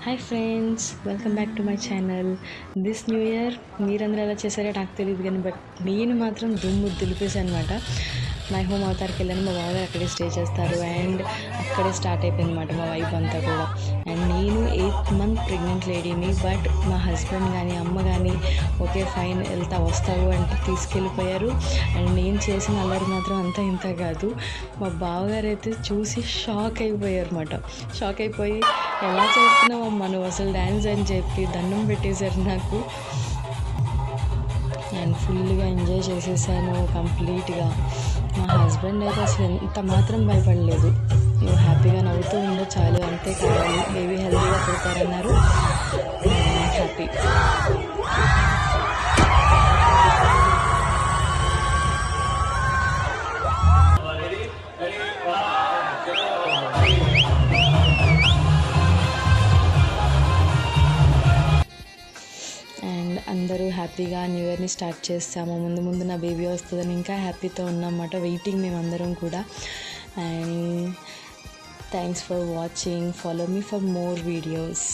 Hi friends, welcome back to my channel. This new year మీరందరూ ఎలా చేశారో నాకు తెలియదు కానీ నేను మాత్రం దుమ్ము దులిపేసాను అనమాట. మై హోమ్ అవతార్కి వెళ్ళాను. మా బావగారు అక్కడే స్టే చేస్తారు అండ్ అక్కడే స్టార్ట్ అయిపోయింది అనమాట మా వైఫ్ అంతా కూడా. అండ్ నేను 8th month ప్రెగ్నెంట్ లేడీని. బట్ మా హస్బెండ్ కానీ అమ్మ కానీ ఓకే ఫైన్ వస్తావు అంటే తీసుకెళ్ళిపోయారు. అండ్ నేను చేసిన అల్లరి మాత్రం అంతా ఇంత కాదు. మా బావగారు అయితే చూసి షాక్ అయిపోయారు అనమాట. షాక్ అయిపోయి ఎలా చేస్తున్నావు అమ్మ నువ్వు అసలు డ్యాన్స్ అని చెప్పి దండం పెట్టేశారు నాకు. నేను ఫుల్గా ఎంజాయ్ చేసేసాను కంప్లీట్గా. మా హస్బెండ్ అయితే అసలు ఎంత మాత్రం భయపడలేదు. నువ్వు హ్యాపీగా నవ్వుతూ ఉండే చాలు, అంతే కావాలి, బేబీ హెల్తీగా పుడతారన్నారు. హ్యాపీ. అండ్ అందరూ హ్యాపీగా న్యూ ఇయర్ని స్టార్ట్ చేస్తాము. ముందు నా బేబీ వస్తుందని ఇంకా హ్యాపీతో ఉన్నమాట, వెయిటింగ్ మేమందరం కూడా. And thanks for watching. Follow me for more videos.